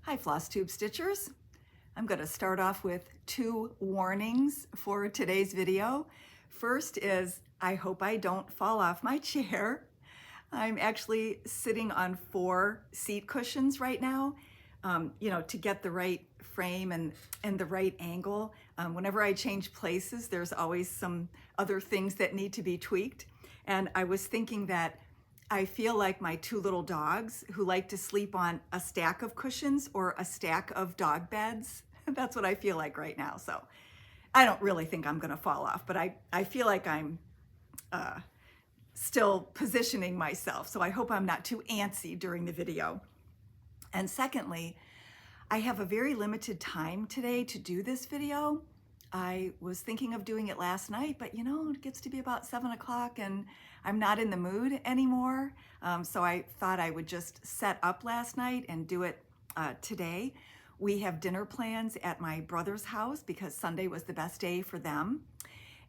Hi FlossTube Stitchers. I'm going to start off with 2 warnings for today's video. First is I hope I don't fall off my chair. I'm actually sitting on 4 seat cushions right now, to get the right frame and the right angle. Whenever I change places, there's always some other things that need to be tweaked. And I was thinking that I feel like my 2 little dogs who like to sleep on a stack of cushions or a stack of dog beds. That's what I feel like right now. So I don't really think I'm gonna fall off, but I feel like I'm still positioning myself. So I hope I'm not too antsy during the video. And secondly, I have a very limited time today to do this video. I was thinking of doing it last night, but it gets to be about 7 o'clock and I'm not in the mood anymore. So I thought I would just set up last night and do it today. We have dinner plans at my brother's house because Sunday was the best day for them.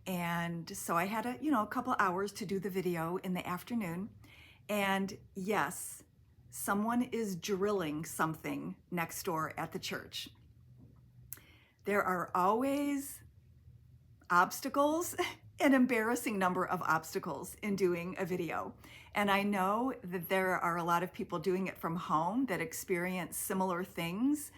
And so I had a couple hours to do the video in the afternoon. And yes, someone is drilling something next door at the church. There are always obstacles, an embarrassing number of obstacles in doing a video. And I know that there are a lot of people doing it from home that experience similar things.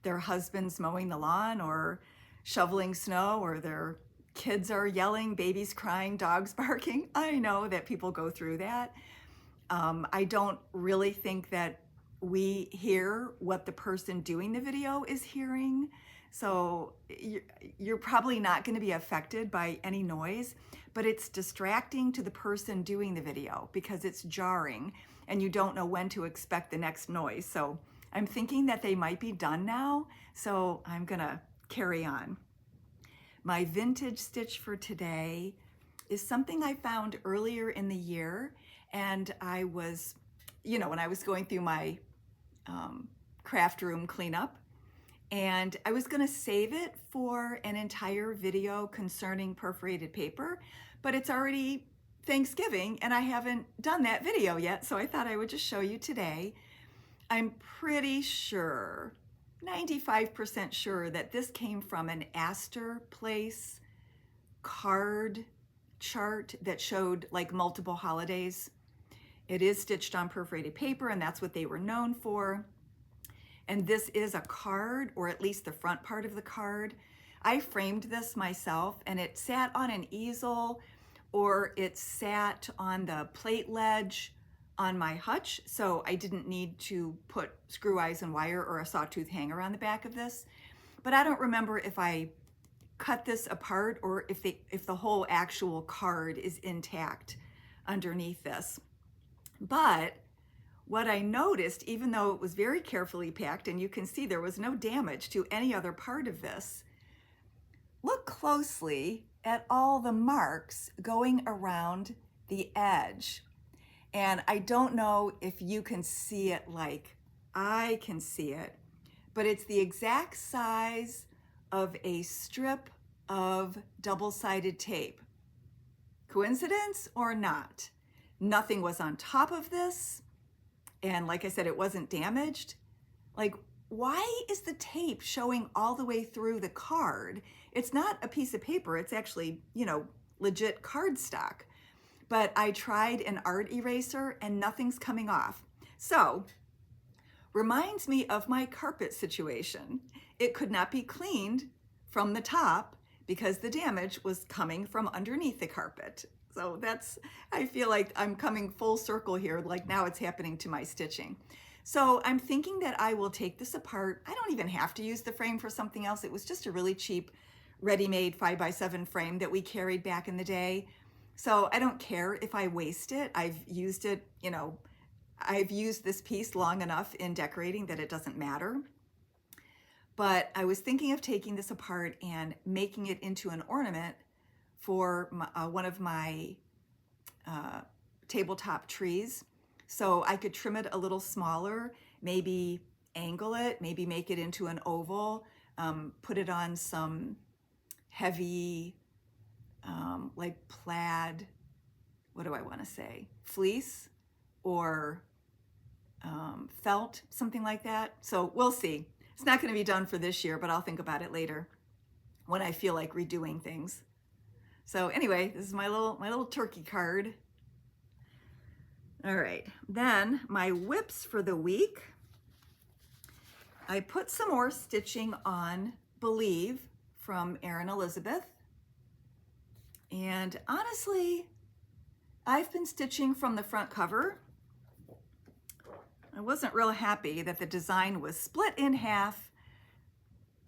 Their husband's mowing the lawn or shoveling snow, or their kids are yelling, babies crying, dogs barking. I know that people go through that. I don't really think that we hear what the person doing the video is hearing. So you're probably not going to be affected by any noise, but it's distracting to the person doing the video because it's jarring and you don't know when to expect the next noise. So I'm thinking that they might be done now, so I'm going to carry on. My vintage stitch for today is something I found earlier in the year, and I was, when I was going through my craft room cleanup, and I was gonna save it for an entire video concerning perforated paper, but it's already Thanksgiving and I haven't done that video yet, so I thought I would just show you today. I'm pretty sure, 95% sure, that this came from an Astor Place card chart that showed like multiple holidays. It is stitched on perforated paper, and that's what they were known for. And this is a card, or at least the front part of the card. I framed this myself, and it sat on an easel, or it sat on the plate ledge on my hutch, so I didn't need to put screw eyes and wire or a sawtooth hanger on the back of this. But I don't remember if I cut this apart or if the whole actual card is intact underneath this. But what I noticed, even though it was very carefully packed, and you can see there was no damage to any other part of this, look closely at all the marks going around the edge. And I don't know if you can see it like I can see it, but it's the exact size of a strip of double-sided tape. Coincidence or not? Nothing was on top of this. And like I said, it wasn't damaged. Like, why is the tape showing all the way through the card? It's not a piece of paper. It's actually, legit cardstock. But I tried an art eraser and nothing's coming off. So, reminds me of my carpet situation. It could not be cleaned from the top because the damage was coming from underneath the carpet. So I feel like I'm coming full circle here, like now it's happening to my stitching. So I'm thinking that I will take this apart. I don't even have to use the frame for something else. It was just a really cheap ready-made 5x7 frame that we carried back in the day. So I don't care if I waste it. I've used it, I've used this piece long enough in decorating that it doesn't matter. But I was thinking of taking this apart and making it into an ornament for one of my tabletop trees. So I could trim it a little smaller, maybe angle it, maybe make it into an oval, put it on some heavy, like plaid, what do I want to say, fleece, or felt, something like that. So we'll see. It's not going to be done for this year, but I'll think about it later when I feel like redoing things. So anyway, this is my little turkey card. All right, then my whips for the week. I put some more stitching on Believe from Erin Elizabeth. And honestly, I've been stitching from the front cover. I wasn't real happy that the design was split in half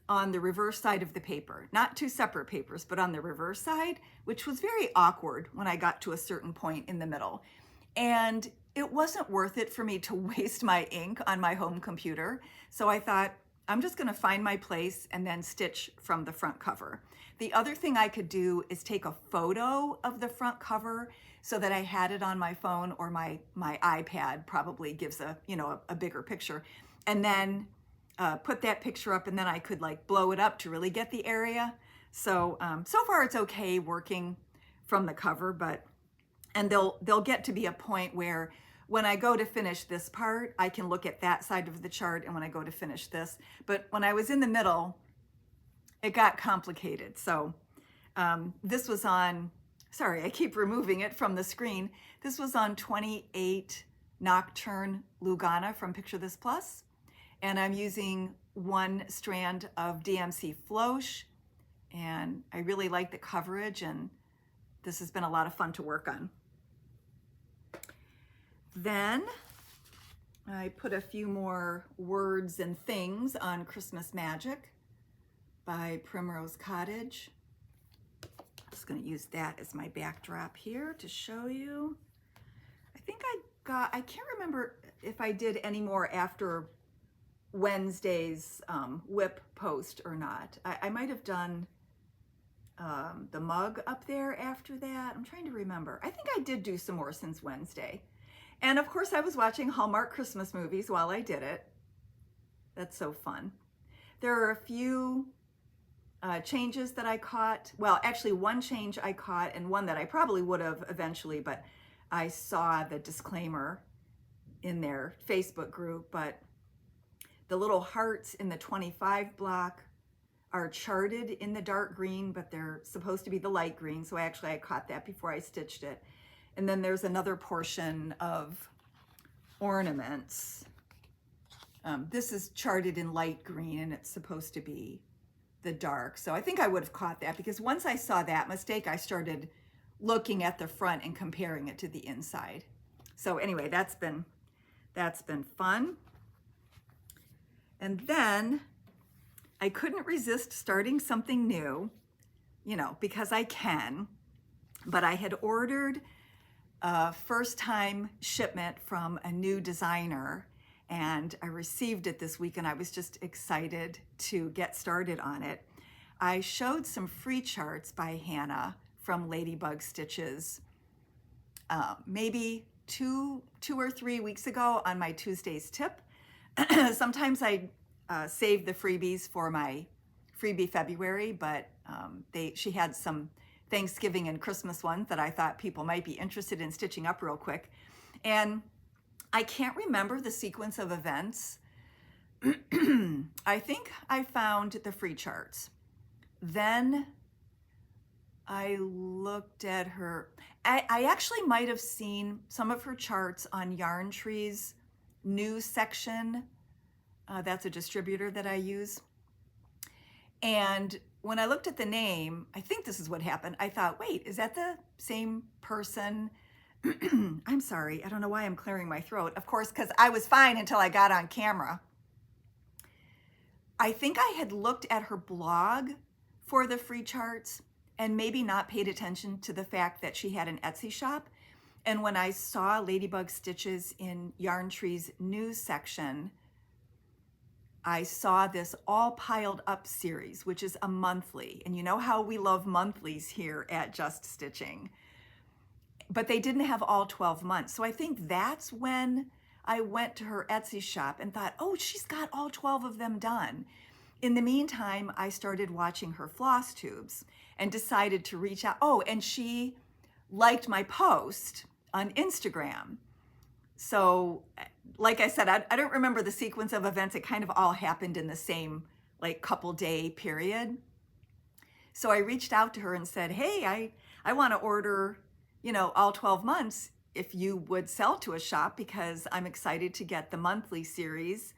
on the reverse side of the paper. Not two separate papers, but on the reverse side, which was very awkward when I got to a certain point in the middle. And it wasn't worth it for me to waste my ink on my home computer. So I thought, I'm just gonna find my place and then stitch from the front cover. The other thing I could do is take a photo of the front cover so that I had it on my phone, or my iPad probably gives a bigger picture, and then put that picture up, and then I could like blow it up to really get the area. So so far it's okay working from the cover, and they'll get to be a point where when I go to finish this part, I can look at that side of the chart, and when I go to finish this. But when I was in the middle, it got complicated. So this was on, sorry, I keep removing it from the screen. This was on 28 Nocturne Lugana from Picture This Plus. And I'm using one strand of DMC Floche, and I really like the coverage, and this has been a lot of fun to work on. Then I put a few more words and things on Christmas Magic by Primrose Cottage. I'm just going to use that as my backdrop here to show you. I think I can't remember if I did any more after Wednesday's whip post or not. I might have done the mug up there after that. I'm trying to remember. I think I did do some more since Wednesday. And of course I was watching Hallmark Christmas movies while I did it. That's so fun. There are a few changes that I caught. Well, actually one change I caught, and one that I probably would have eventually, but I saw the disclaimer in their Facebook group. But the little hearts in the 25 block are charted in the dark green, but they're supposed to be the light green. So I caught that before I stitched it. And then there's another portion of ornaments. This is charted in light green, and it's supposed to be the dark. So I think I would have caught that, because once I saw that mistake, I started looking at the front and comparing it to the inside. So anyway, that's been fun. And then I couldn't resist starting something new, because I can, but I had ordered a first-time shipment from a new designer, and I received it this week, and I was just excited to get started on it. I showed some free charts by Hannah from Ladybug Stitches maybe two or 3 weeks ago on my Tuesday's tip. Sometimes I save the freebies for my freebie February, but she had some Thanksgiving and Christmas ones that I thought people might be interested in stitching up real quick. And I can't remember the sequence of events. I think I found the free charts. Then I looked at her. I actually might have seen some of her charts on Yarn Tree's news section. That's a distributor that I use. And when I looked at the name, I think this is what happened. I thought, wait, is that the same person? I'm sorry, I don't know why I'm clearing my throat. Of course, because I was fine until I got on camera. I think I had looked at her blog for the free charts and maybe not paid attention to the fact that she had an Etsy shop. And when I saw Ladybug Stitches in Yarn Tree's news section, I saw this all piled up series, which is a monthly. And you know how we love monthlies here at Just Stitching. But they didn't have all 12 months. So I think that's when I went to her Etsy shop and thought, oh, she's got all 12 of them done. In the meantime, I started watching her FlossTubes and decided to reach out. Oh, and she liked my post on Instagram. So like I said, I don't remember the sequence of events. It kind of all happened in the same like couple day period. So I reached out to her and said, hey, I want to order, you know, all 12 months if you would sell to a shop, because I'm excited to get the monthly series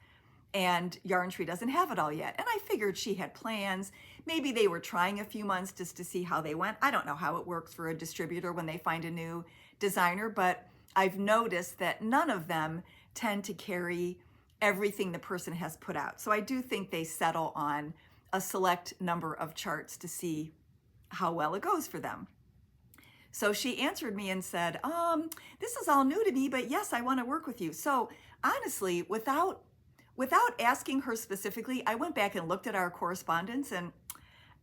and Yarn Tree doesn't have it all yet. And I figured she had plans. Maybe they were trying a few months just to see how they went. I don't know how it works for a distributor when they find a new designer, but I've noticed that none of them tend to carry everything the person has put out. So I do think they settle on a select number of charts to see how well it goes for them. So she answered me and said, this is all new to me, but yes, I want to work with you. So honestly, without asking her specifically, I went back and looked at our correspondence, and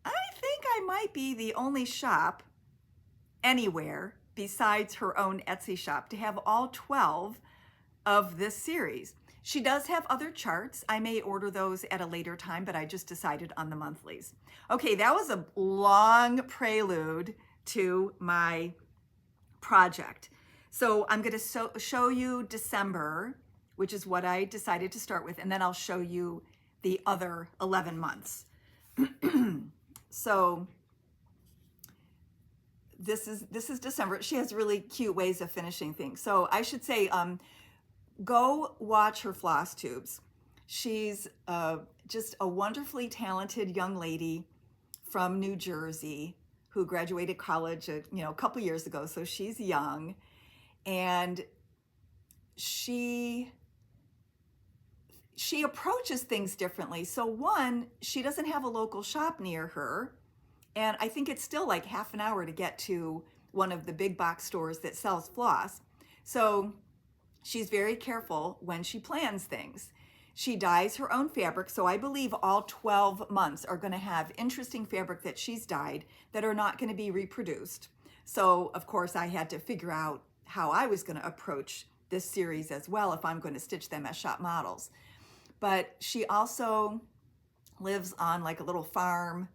I think I might be the only shop anywhere besides her own Etsy shop to have all 12 of this series. She does have other charts. I may order those at a later time, but I just decided on the monthlies. Okay, that was a long prelude to my project. So I'm going to show you December, which is what I decided to start with, and then I'll show you the other 11 months. So this is December. She has really cute ways of finishing things. So I should say, go watch her FlossTubes. She's just a wonderfully talented young lady from New Jersey who graduated college a couple years ago. So she's young, and she approaches things differently. So one, she doesn't have a local shop near her. And I think it's still like half an hour to get to one of the big box stores that sells floss. So she's very careful when she plans things. She dyes her own fabric. So I believe all 12 months are going to have interesting fabric that she's dyed that are not going to be reproduced. So of course I had to figure out how I was going to approach this series as well if I'm going to stitch them as shop models. But she also lives on like a little farm,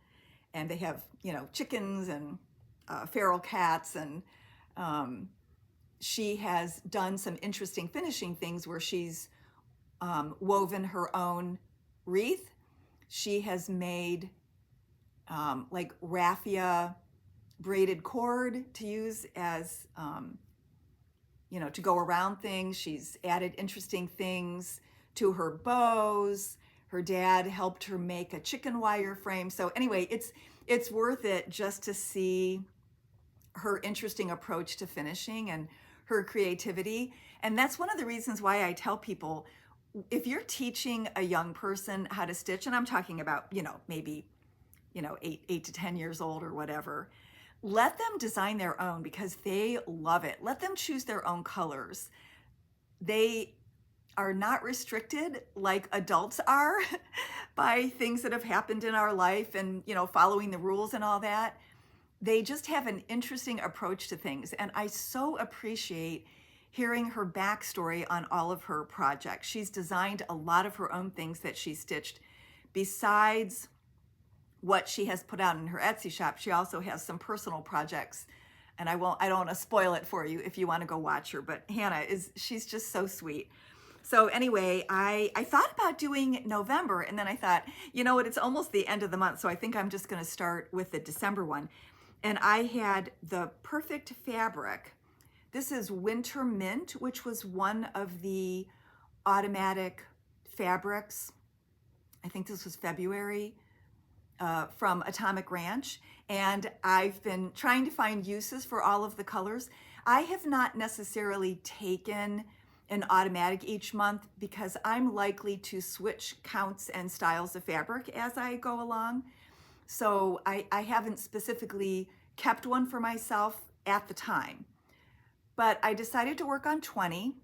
and they have, chickens and feral cats, and she has done some interesting finishing things where she's woven her own wreath. She has made like raffia braided cord to use as, to go around things. She's added interesting things to her bows. Her dad helped her make a chicken wire frame. So anyway, it's worth it just to see her interesting approach to finishing and her creativity. And that's one of the reasons why I tell people, if you're teaching a young person how to stitch, and I'm talking about, maybe, 8 to 10 years old or whatever, let them design their own because they love it. Let them choose their own colors. They are not restricted like adults are by things that have happened in our life and, following the rules and all that. They just have an interesting approach to things. And I so appreciate hearing her backstory on all of her projects. She's designed a lot of her own things that she stitched. Besides what she has put out in her Etsy shop, she also has some personal projects. And I don't want to spoil it for you if you want to go watch her, but Hannah she's just so sweet. So anyway, I thought about doing November, and then I thought, it's almost the end of the month, so I think I'm just going to start with the December one. And I had the perfect fabric. This is Winter Mint, which was one of the automatic fabrics. I think this was February, from Atomic Ranch. And I've been trying to find uses for all of the colors. I have not necessarily taken an automatic each month because I'm likely to switch counts and styles of fabric as I go along. So I haven't specifically kept one for myself at the time. But I decided to work on 20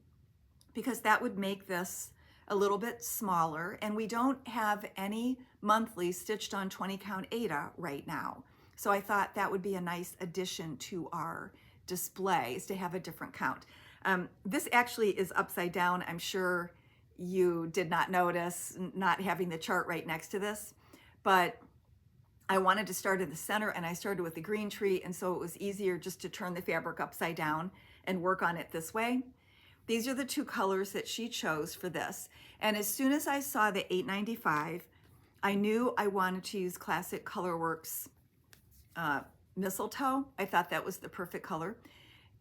because that would make this a little bit smaller, and we don't have any monthly stitched on 20 count Aida right now. So I thought that would be a nice addition to our displays to have a different count. This actually is upside down. I'm sure you did not notice not having the chart right next to this, but I wanted to start in the center, and I started with the green tree, and so it was easier just to turn the fabric upside down and work on it this way. these are the two colors that she chose for this. And as soon as I saw the $8.95, I knew I wanted to use Classic Colorworks mistletoe. I thought that was the perfect color.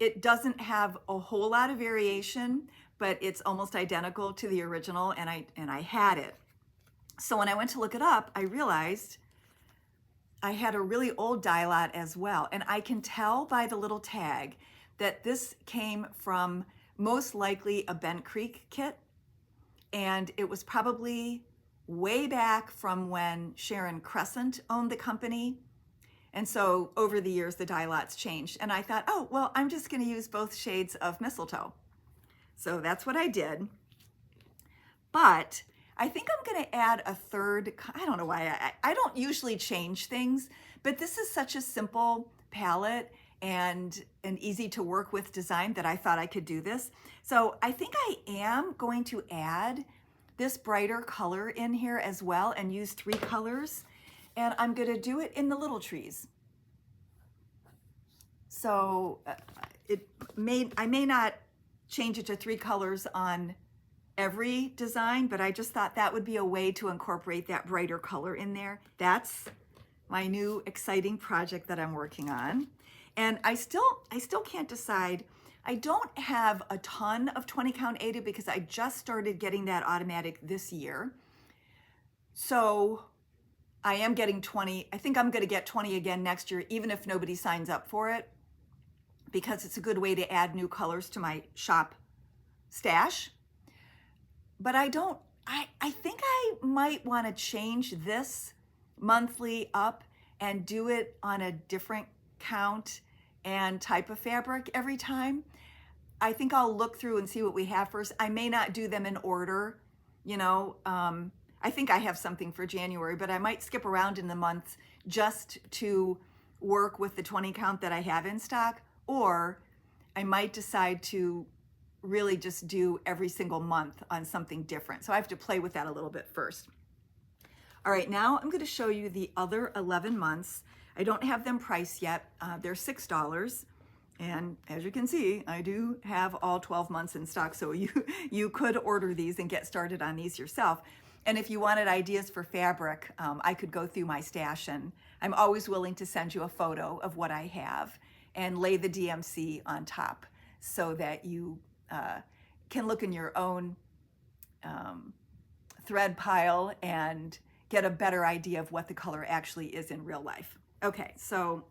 It doesn't have a whole lot of variation, but it's almost identical to the original, and I had it. So when I went to look it up, I realized I had a really old die lot as well. And I can tell by the little tag that this came from most likely a Bent Creek kit. And it was probably way back from when Sharon Crescent owned the company. And so over the years, the die lots changed. And I thought, oh, well, I'm just gonna use both shades of mistletoe. So that's what I did. But I think I'm gonna add a third, I don't know why, I don't usually change things, but this is such a simple palette and an easy to work with design that I thought I could do this. So I think I am going to add this brighter color in here as well and use 3 colors. And I'm gonna do it in the little trees. So I may not change it to 3 colors on every design, but I just thought that would be a way to incorporate that brighter color in there. That's my new exciting project that I'm working on. And I still can't decide. I don't have a ton of 20 count aided because I just started getting that automatic this year. So I am getting 20. I think I'm going to get 20 again next year, even if nobody signs up for it, because it's a good way to add new colors to my shop stash. But I think I might want to change this monthly up and do it on a different count and type of fabric every time. I think I'll look through and see what we have first. I may not do them in order, you know. I think I have something for January, but I might skip around in the months just to work with the 20 count that I have in stock, or I might decide to really just do every single month on something different. So I have to play with that a little bit first. All right, now I'm going to show you the other 11 months. I don't have them priced yet. They're $6. And as you can see, I do have all 12 months in stock. So you could order these and get started on these yourself. And if you wanted ideas for fabric, I could go through my stash, and I'm always willing to send you a photo of what I have and lay the DMC on top so that you can look in your own thread pile and get a better idea of what the color actually is in real life. Okay, so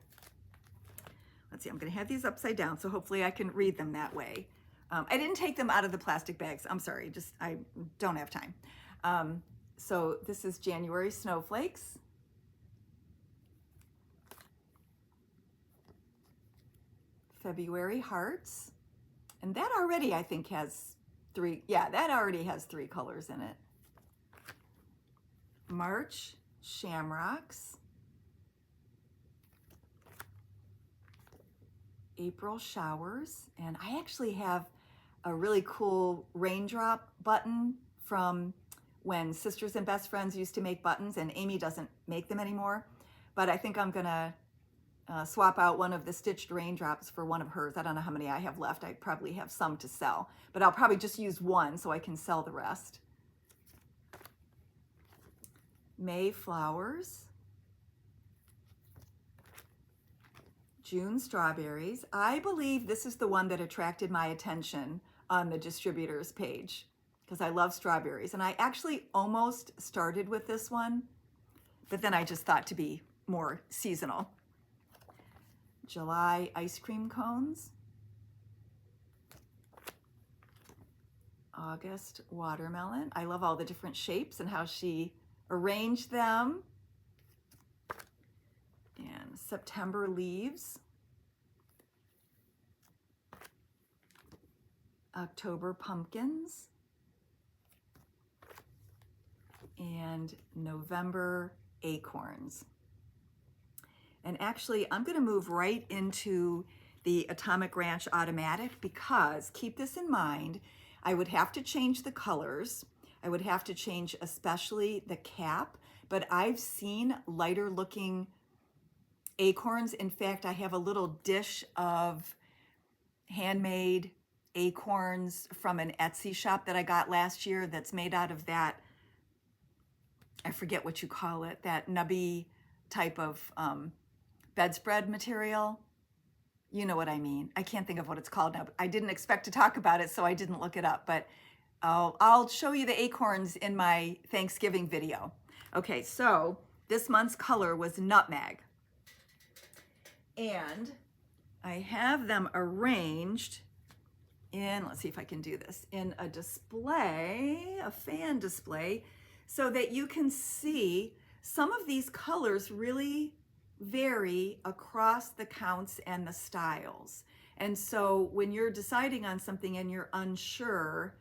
let's see, I'm gonna have these upside down, so hopefully I can read them that way. I didn't take them out of the plastic bags. I'm sorry, I don't have time. So this is January Snowflakes. February Hearts. And that already, I think, has 3, yeah, that already has 3 colors in it. March Shamrocks. April Showers. And I actually have a really cool raindrop button from when Sisters and Best Friends used to make buttons, and Amy doesn't make them anymore. But I think I'm gonna swap out one of the stitched raindrops for one of hers. I don't know how many I have left. I probably have some to sell, but I'll probably just use one so I can sell the rest. May Flowers. June Strawberries. I believe this is the one that attracted my attention on the distributors page because I love strawberries. And I actually almost started with this one, but then I just thought to be more seasonal. July Ice Cream Cones. August Watermelon. I love all the different shapes and how she arranged them. And September Leaves. October Pumpkins. And November Acorns. And actually, I'm going to move right into the Atomic Ranch Automatic because, keep this in mind, I would have to change the colors. I would have to change especially the cap, but I've seen lighter looking acorns. In fact, I have a little dish of handmade acorns from an Etsy shop that I got last year that's made out of that, I forget what you call it, that nubby type of bedspread material. You know what I mean. I can't think of what it's called now. I didn't expect to talk about it, so I didn't look it up, but I'll show you the acorns in my Thanksgiving video. Okay, so this month's color was nutmeg. And I have them arranged in, let's see if I can do this, in a display, a fan display, so that you can see some of these colors really vary across the counts and the styles. And so when you're deciding on something and you're unsure,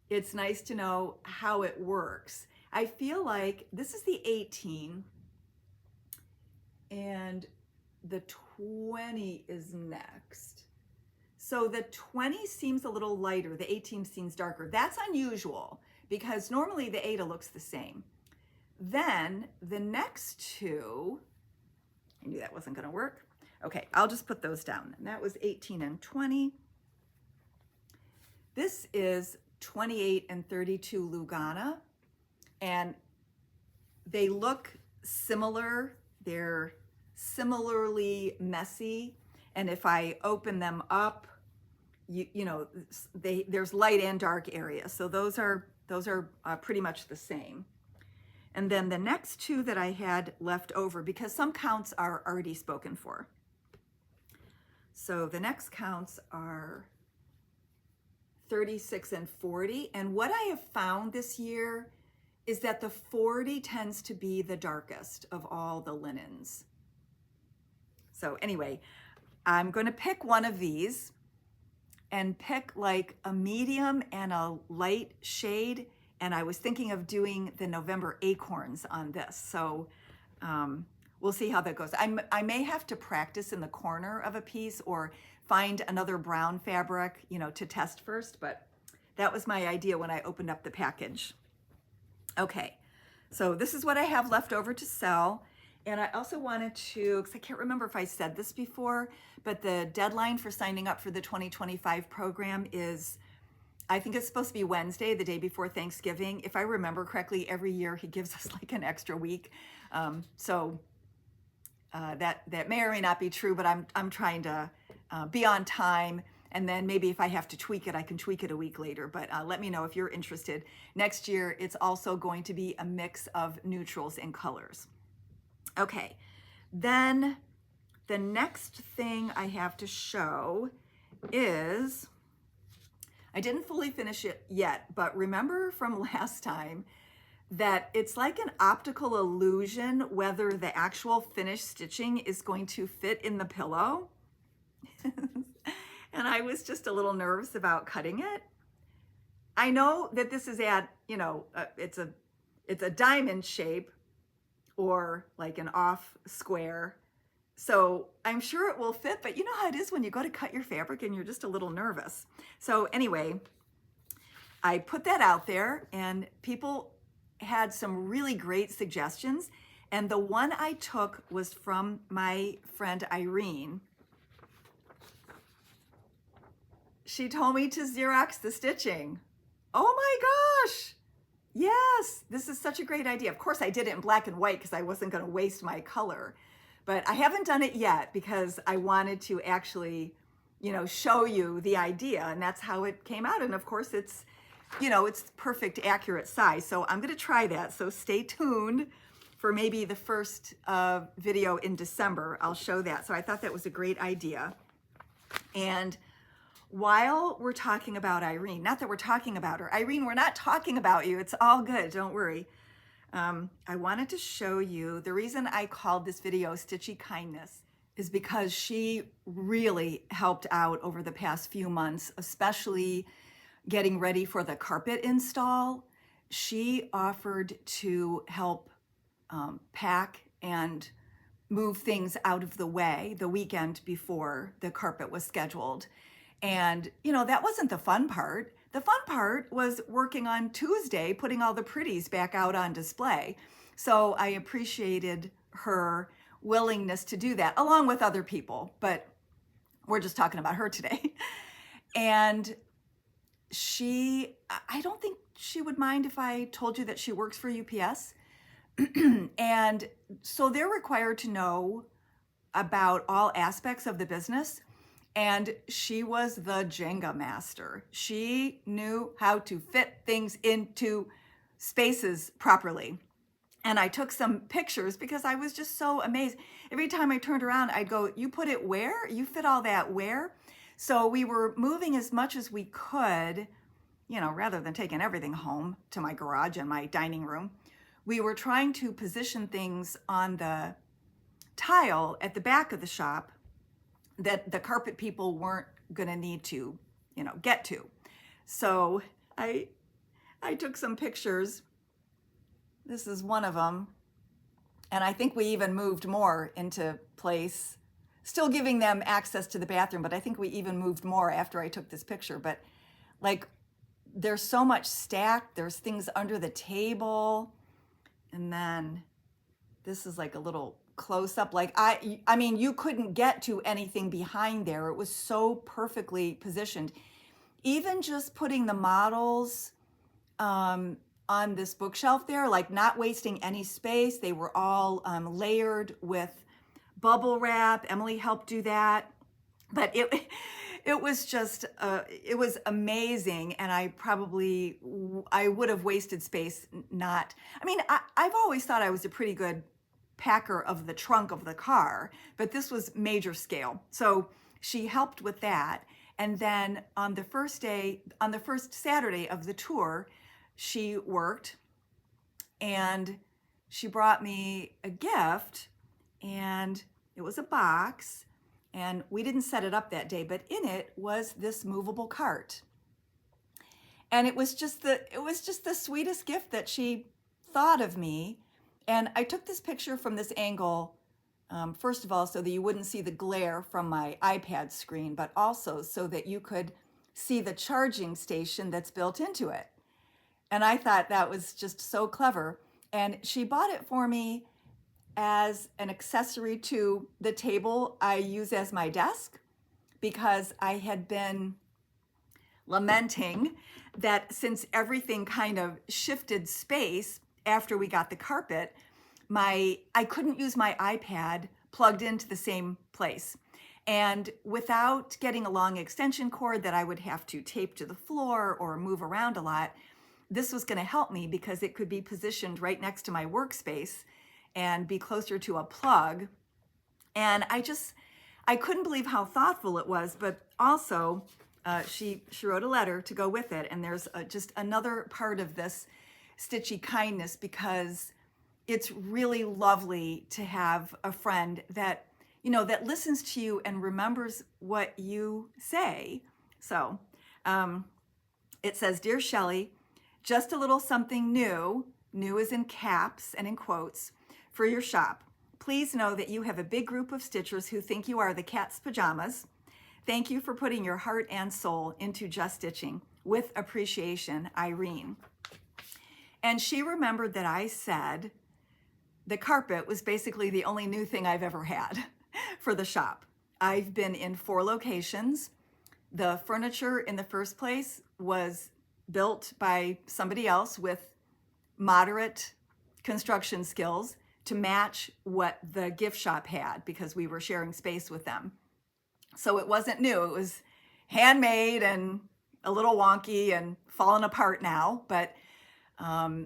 it's nice to know how it works. I feel like this is the 18 and the 20 is next. So the 20 seems a little lighter, the 18 seems darker. That's unusual because normally the Eta looks the same. Then the next two, I knew that wasn't gonna work. Okay, I'll just put those down. And that was 18 and 20. This is 28 and 32 Lugana, and they look similar. They're similarly messy, and if I open them up, you know, there's light and dark areas, so those are pretty much the same. And then the next two that I had left over, because some counts are already spoken for. So the next counts are 36 and 40. And what I have found this year is that the 40 tends to be the darkest of all the linens. So anyway, I'm going to pick one of these and pick like a medium and a light shade. And I was thinking of doing the November acorns on this. So we'll see how that goes. I may have to practice in the corner of a piece or find another brown fabric, you know, to test first, but that was my idea when I opened up the package. Okay, so this is what I have left over to sell. And I also wanted to, because I can't remember if I said this before, but the deadline for signing up for the 2025 program is, I think it's supposed to be Wednesday, the day before Thanksgiving. If I remember correctly, every year he gives us like an extra week. That may or may not be true, but I'm trying to be on time. And then maybe if I have to tweak it, I can tweak it a week later. But let me know if you're interested. Next year, it's also going to be a mix of neutrals and colors. Okay, then the next thing I have to show is, I didn't fully finish it yet, but remember from last time that it's like an optical illusion whether the actual finished stitching is going to fit in the pillow. And I was just a little nervous about cutting it. I know that this is at, you know, it's a diamond shape or like an off square. So I'm sure it will fit, but you know how it is when you go to cut your fabric and you're just a little nervous. So anyway, I put that out there and people had some really great suggestions. And the one I took was from my friend Irene. She told me to Xerox the stitching. Oh my gosh. Yes, this is such a great idea. Of course I did it in black and white because I wasn't going to waste my color. But I haven't done it yet because I wanted to actually, you know, show you the idea, and that's how it came out. And of course it's, you know, it's perfect, accurate size. So I'm going to try that. So stay tuned for maybe the first video in December. I'll show that. So I thought that was a great idea. And while we're talking about Irene, not that we're talking about her, Irene, we're not talking about you. It's all good. Don't worry. I wanted to show you, the reason I called this video Stitchy Kindness is because she really helped out over the past few months, especially getting ready for the carpet install. She offered to help pack and move things out of the way the weekend before the carpet was scheduled. And, you know, that wasn't the fun part. The fun part was working on Tuesday, putting all the pretties back out on display. So I appreciated her willingness to do that, along with other people, but we're just talking about her today. And I don't think she would mind if I told you that she works for UPS. And so they're required to know about all aspects of the business. And she was the Jenga master. She knew how to fit things into spaces properly. And I took some pictures because I was just so amazed. Every time I turned around, I'd go, you put it where? You fit all that where? So we were moving as much as we could, you know, rather than taking everything home to my garage and my dining room. We were trying to position things on the tile at the back of the shop that the carpet people weren't going to need to, you know, get to. So I took some pictures. This is one of them. And I think we even moved more into place, still giving them access to the bathroom, but I think we even moved more after I took this picture. But like, there's so much stacked, there's things under the table. And then this is like a little close up. Like, I mean, you couldn't get to anything behind there. It was so perfectly positioned. Even just putting the models on this bookshelf there, like not wasting any space. They were all layered with bubble wrap. Emily helped do that. But it was just, it was amazing. And I would have wasted space not, I mean, I've always thought I was a pretty good packer of the trunk of the car, but this was major scale. So she helped with that. And then on the first Saturday of the tour, she worked and she brought me a gift, and it was a box, and we didn't set it up that day, but in it was this movable cart. And it was just the sweetest gift that she thought of me. And I took this picture from this angle, first of all, so that you wouldn't see the glare from my iPad screen, but also so that you could see the charging station that's built into it. And I thought that was just so clever. And she bought it for me as an accessory to the table I use as my desk, because I had been lamenting that since everything kind of shifted space after we got the carpet, I couldn't use my iPad plugged into the same place. And without getting a long extension cord that I would have to tape to the floor or move around a lot, this was going to help me because it could be positioned right next to my workspace and be closer to a plug. And I couldn't believe how thoughtful it was, but also she wrote a letter to go with it. And there's just another part of this Stitchy kindness, because it's really lovely to have a friend that, you know, that listens to you and remembers what you say. So it says, "Dear Shelly, just a little something new is in caps and in quotes, for your shop. Please know that you have a big group of stitchers who think you are the cat's pajamas. Thank you for putting your heart and soul into just stitching. With appreciation, Irene." And she remembered that I said the carpet was basically the only new thing I've ever had for the shop. I've been in 4 locations. The furniture in the first place was built by somebody else with moderate construction skills to match what the gift shop had, because we were sharing space with them. So it wasn't new. It was handmade and a little wonky and fallen apart now. But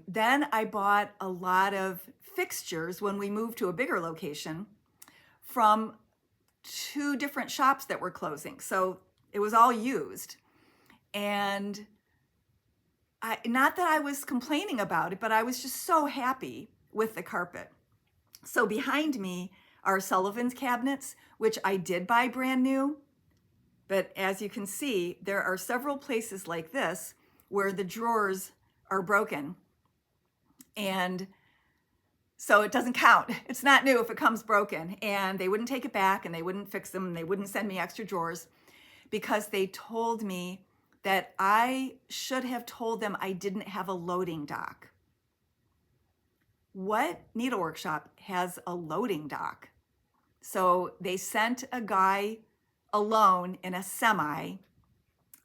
then I bought a lot of fixtures when we moved to a bigger location from 2 different shops that were closing. So it was all used. And not that I was complaining about it, but I was just so happy with the carpet. So behind me are Sullivan's cabinets, which I did buy brand new. But as you can see, there are several places like this where the drawers are broken. And so it doesn't count. It's not new if it comes broken. And they wouldn't take it back, and they wouldn't fix them, and they wouldn't send me extra drawers, because they told me that I should have told them I didn't have a loading dock. What needlework shop has a loading dock? So they sent a guy alone in a semi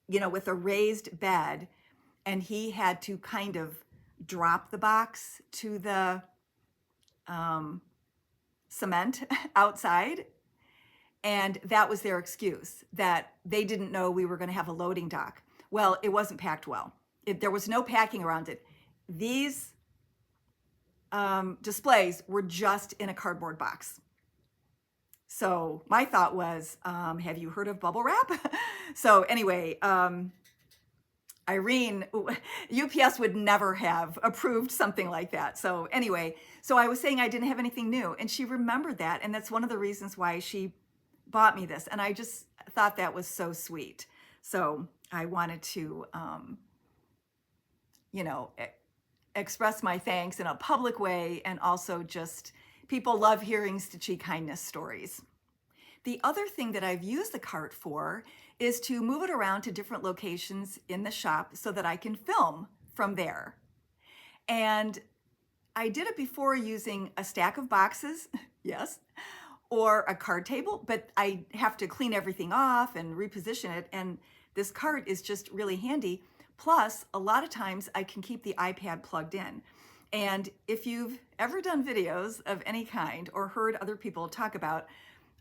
you know, with a raised bed, and he had to kind of drop the box to the cement outside. And that was their excuse, that they didn't know we were going to have a loading dock. Well, it wasn't packed well. There was no packing around it. These displays were just in a cardboard box. So my thought was, have you heard of bubble wrap? So anyway, Irene, UPS would never have approved something like that. So anyway, so I was saying I didn't have anything new, and she remembered that, and that's one of the reasons why she bought me this, and I just thought that was so sweet. So I wanted to, you know, express my thanks in a public way, and also just, people love hearing Stitchy kindness stories. The other thing that I've used the cart for is to move it around to different locations in the shop so that I can film from there. And I did it before using a stack of boxes, yes, or a card table, but I have to clean everything off and reposition it. And this cart is just really handy. Plus, a lot of times I can keep the iPad plugged in. And if you've ever done videos of any kind or heard other people talk about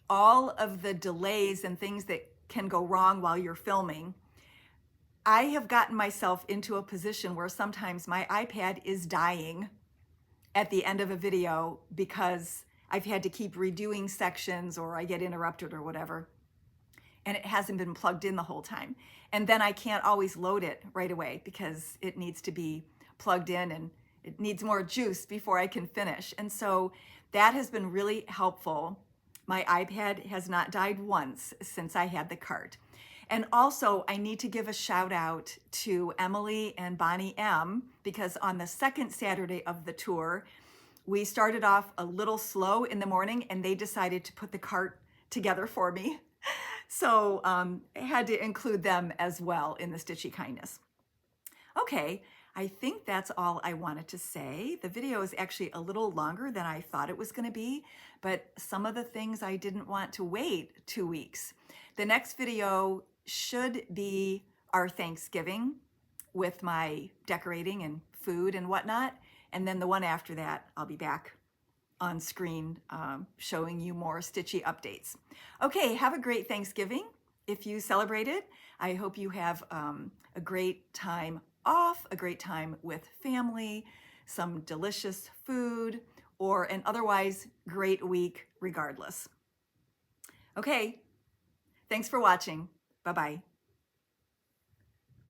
all of the delays and things that can go wrong while you're filming, I have gotten myself into a position where sometimes my iPad is dying at the end of a video because I've had to keep redoing sections, or I get interrupted or whatever, and it hasn't been plugged in the whole time. And then I can't always load it right away because it needs to be plugged in and it needs more juice before I can finish. And so that has been really helpful. My iPad has not died once since I had the cart. And also, I need to give a shout out to Emily and Bonnie M, because on the second Saturday of the tour, we started off a little slow in the morning, and they decided to put the cart together for me. So I had to include them as well in the Stitchy kindness. Okay, I think that's all I wanted to say. The video is actually a little longer than I thought it was going to be, but some of the things I didn't want to wait 2 weeks. The next video should be our Thanksgiving with my decorating and food and whatnot. And then the one after that, I'll be back on screen showing you more Stitchy updates. Okay, have a great Thanksgiving. If you celebrate it, I hope you have a great time off, a great time with family, some delicious food, or an otherwise great week regardless. Okay, thanks for watching. Bye-bye.